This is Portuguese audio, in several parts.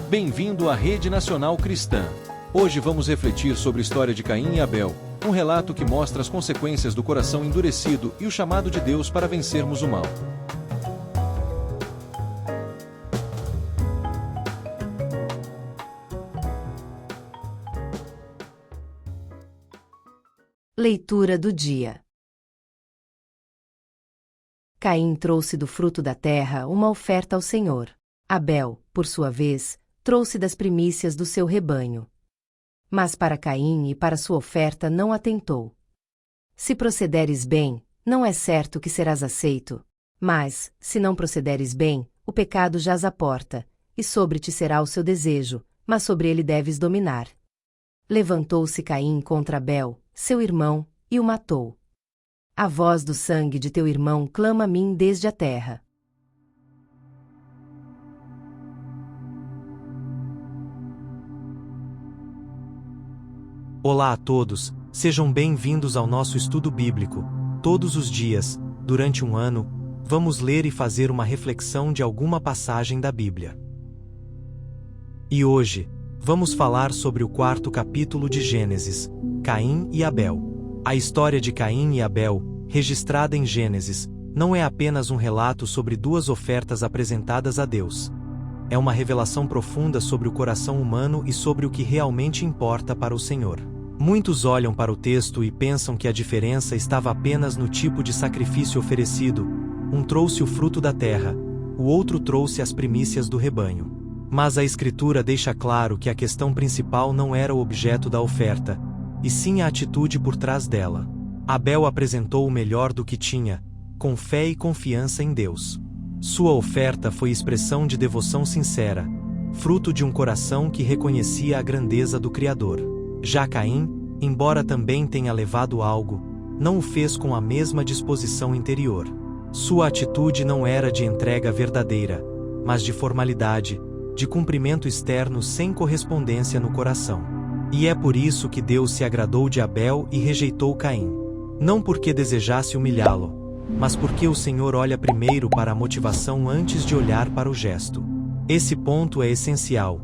Bem-vindo à Rede Nacional Cristã. Hoje vamos refletir sobre a história de Caim e Abel, um relato que mostra as consequências do coração endurecido e o chamado de Deus para vencermos o mal. Leitura do dia. Caim trouxe do fruto da terra uma oferta ao Senhor. Abel, por sua vez, trouxe das primícias do seu rebanho. Mas para Caim e para sua oferta não atentou. Se procederes bem, não é certo que serás aceito. Mas, se não procederes bem, o pecado jaz à porta, e sobre ti será o seu desejo, mas sobre ele deves dominar. Levantou-se Caim contra Abel, seu irmão, e o matou. A voz do sangue de teu irmão clama a mim desde a terra. Olá a todos, sejam bem-vindos ao nosso estudo bíblico. Todos os dias, durante um ano, vamos ler e fazer uma reflexão de alguma passagem da Bíblia. E hoje, vamos falar sobre o 4º capítulo de Gênesis, Caim e Abel. A história de Caim e Abel, registrada em Gênesis, não é apenas um relato sobre duas ofertas apresentadas a Deus. É uma revelação profunda sobre o coração humano e sobre o que realmente importa para o Senhor. Muitos olham para o texto e pensam que a diferença estava apenas no tipo de sacrifício oferecido. Um trouxe o fruto da terra, o outro trouxe as primícias do rebanho. Mas a Escritura deixa claro que a questão principal não era o objeto da oferta, e sim a atitude por trás dela. Abel apresentou o melhor do que tinha, com fé e confiança em Deus. Sua oferta foi expressão de devoção sincera, fruto de um coração que reconhecia a grandeza do Criador. Já Caim, embora também tenha levado algo, não o fez com a mesma disposição interior. Sua atitude não era de entrega verdadeira, mas de formalidade, de cumprimento externo sem correspondência no coração. E é por isso que Deus se agradou de Abel e rejeitou Caim. Não porque desejasse humilhá-lo, mas porque o Senhor olha primeiro para a motivação antes de olhar para o gesto. Esse ponto é essencial.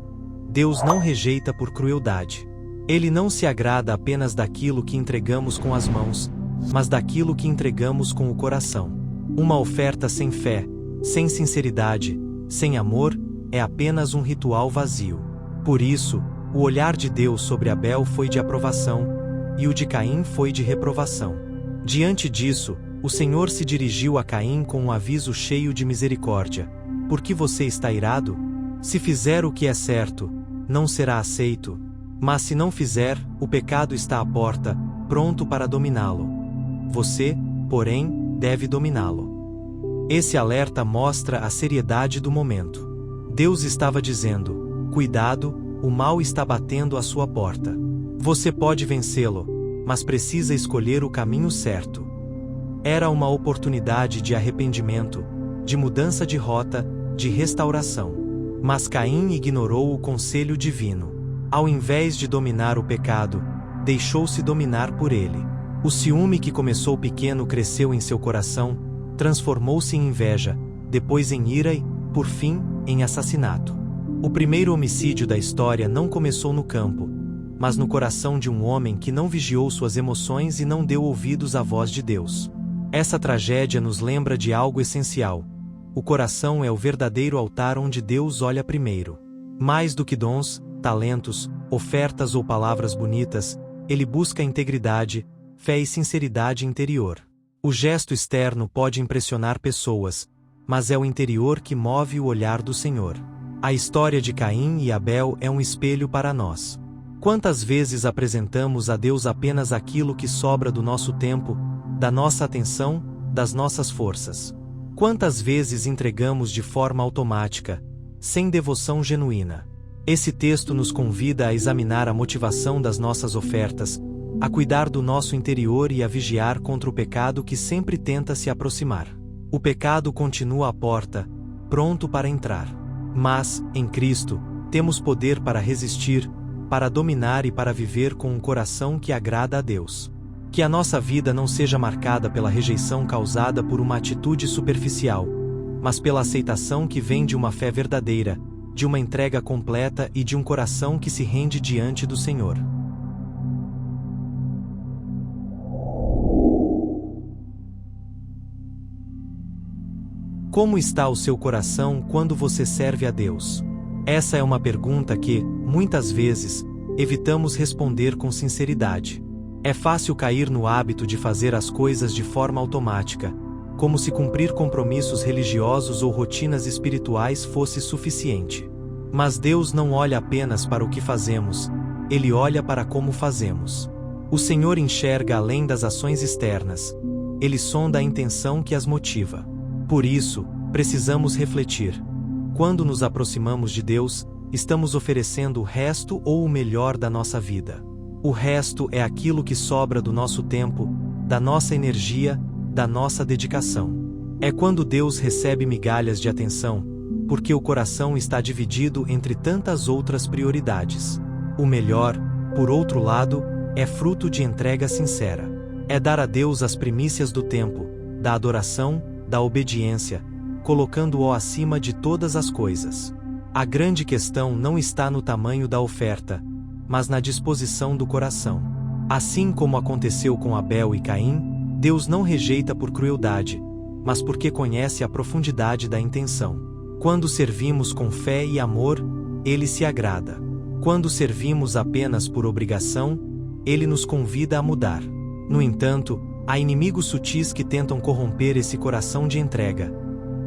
Deus não rejeita por crueldade. Ele não se agrada apenas daquilo que entregamos com as mãos, mas daquilo que entregamos com o coração. Uma oferta sem fé, sem sinceridade, sem amor, é apenas um ritual vazio. Por isso, o olhar de Deus sobre Abel foi de aprovação, e o de Caim foi de reprovação. Diante disso, o Senhor se dirigiu a Caim com um aviso cheio de misericórdia. Por que você está irado? Se fizer o que é certo, não será aceito. Mas se não fizer, o pecado está à porta, pronto para dominá-lo. Você, porém, deve dominá-lo. Esse alerta mostra a seriedade do momento. Deus estava dizendo: cuidado, o mal está batendo à sua porta. Você pode vencê-lo, mas precisa escolher o caminho certo. Era uma oportunidade de arrependimento, de mudança de rota, de restauração. Mas Caim ignorou o conselho divino. Ao invés de dominar o pecado, deixou-se dominar por ele. O ciúme que começou pequeno cresceu em seu coração, transformou-se em inveja, depois em ira e, por fim, em assassinato. O primeiro homicídio da história não começou no campo, mas no coração de um homem que não vigiou suas emoções e não deu ouvidos à voz de Deus. Essa tragédia nos lembra de algo essencial. O coração é o verdadeiro altar onde Deus olha primeiro. Mais do que dons, talentos, ofertas ou palavras bonitas, ele busca integridade, fé e sinceridade interior. O gesto externo pode impressionar pessoas, mas é o interior que move o olhar do Senhor. A história de Caim e Abel é um espelho para nós. Quantas vezes apresentamos a Deus apenas aquilo que sobra do nosso tempo, da nossa atenção, das nossas forças? Quantas vezes entregamos de forma automática, sem devoção genuína? Esse texto nos convida a examinar a motivação das nossas ofertas, a cuidar do nosso interior e a vigiar contra o pecado que sempre tenta se aproximar. O pecado continua à porta, pronto para entrar. Mas, em Cristo, temos poder para resistir, para dominar e para viver com um coração que agrada a Deus. Que a nossa vida não seja marcada pela rejeição causada por uma atitude superficial, mas pela aceitação que vem de uma fé verdadeira, de uma entrega completa e de um coração que se rende diante do Senhor. Como está o seu coração quando você serve a Deus? Essa é uma pergunta que, muitas vezes, evitamos responder com sinceridade. É fácil cair no hábito de fazer as coisas de forma automática, como se cumprir compromissos religiosos ou rotinas espirituais fosse suficiente. Mas Deus não olha apenas para o que fazemos, Ele olha para como fazemos. O Senhor enxerga além das ações externas, Ele sonda a intenção que as motiva. Por isso, precisamos refletir. Quando nos aproximamos de Deus, estamos oferecendo o resto ou o melhor da nossa vida. O resto é aquilo que sobra do nosso tempo, da nossa energia, da nossa dedicação. É quando Deus recebe migalhas de atenção, porque o coração está dividido entre tantas outras prioridades. O melhor, por outro lado, é fruto de entrega sincera. É dar a Deus as primícias do tempo, da adoração, da obediência, colocando-o acima de todas as coisas. A grande questão não está no tamanho da oferta, mas na disposição do coração. Assim como aconteceu com Abel e Caim, Deus não rejeita por crueldade, mas porque conhece a profundidade da intenção. Quando servimos com fé e amor, Ele se agrada. Quando servimos apenas por obrigação, Ele nos convida a mudar. No entanto, há inimigos sutis que tentam corromper esse coração de entrega.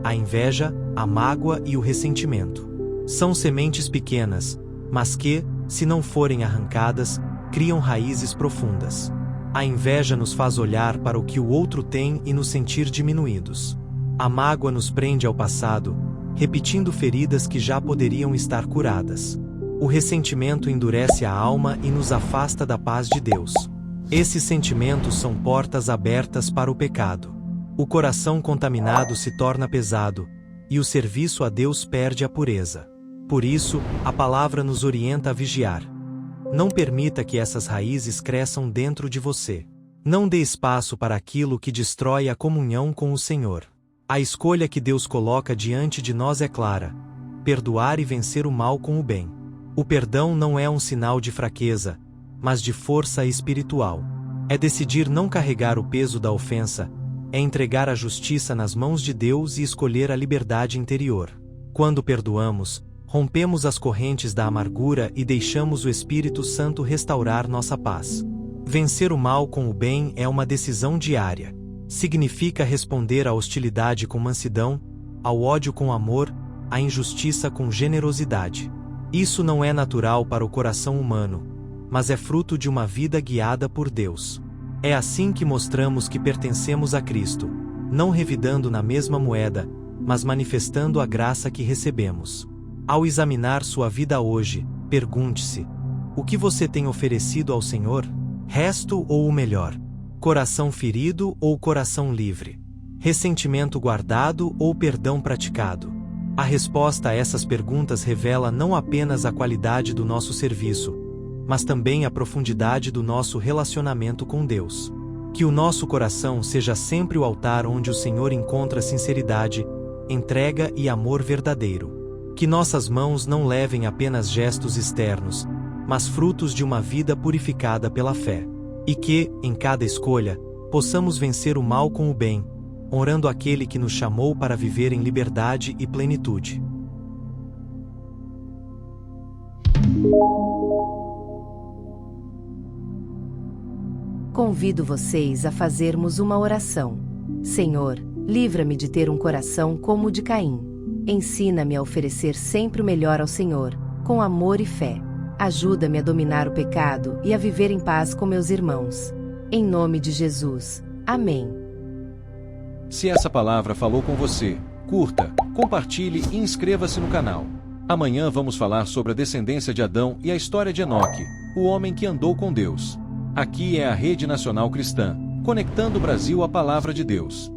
A inveja, a mágoa e o ressentimento. São sementes pequenas, mas que, se não forem arrancadas, criam raízes profundas. A inveja nos faz olhar para o que o outro tem e nos sentir diminuídos. A mágoa nos prende ao passado, repetindo feridas que já poderiam estar curadas. O ressentimento endurece a alma e nos afasta da paz de Deus. Esses sentimentos são portas abertas para o pecado. O coração contaminado se torna pesado, e o serviço a Deus perde a pureza. Por isso, a palavra nos orienta a vigiar. Não permita que essas raízes cresçam dentro de você. Não dê espaço para aquilo que destrói a comunhão com o Senhor. A escolha que Deus coloca diante de nós é clara: perdoar e vencer o mal com o bem. O perdão não é um sinal de fraqueza, mas de força espiritual. É decidir não carregar o peso da ofensa, é entregar a justiça nas mãos de Deus e escolher a liberdade interior. Quando perdoamos, rompemos as correntes da amargura e deixamos o Espírito Santo restaurar nossa paz. Vencer o mal com o bem é uma decisão diária. Significa responder à hostilidade com mansidão, ao ódio com amor, à injustiça com generosidade. Isso não é natural para o coração humano, mas é fruto de uma vida guiada por Deus. É assim que mostramos que pertencemos a Cristo, não revidando na mesma moeda, mas manifestando a graça que recebemos. Ao examinar sua vida hoje, pergunte-se: o que você tem oferecido ao Senhor? Resto ou o melhor? Coração ferido ou coração livre? Ressentimento guardado ou perdão praticado? A resposta a essas perguntas revela não apenas a qualidade do nosso serviço, mas também a profundidade do nosso relacionamento com Deus. Que o nosso coração seja sempre o altar onde o Senhor encontra sinceridade, entrega e amor verdadeiro. Que nossas mãos não levem apenas gestos externos, mas frutos de uma vida purificada pela fé. E que, em cada escolha, possamos vencer o mal com o bem, honrando aquele que nos chamou para viver em liberdade e plenitude. Convido vocês a fazermos uma oração. Senhor, livra-me de ter um coração como o de Caim. Ensina-me a oferecer sempre o melhor ao Senhor, com amor e fé. Ajuda-me a dominar o pecado e a viver em paz com meus irmãos. Em nome de Jesus. Amém. Se essa palavra falou com você, curta, compartilhe e inscreva-se no canal. Amanhã vamos falar sobre a descendência de Adão e a história de Enoque, o homem que andou com Deus. Aqui é a Rede Nacional Cristã, conectando o Brasil à Palavra de Deus.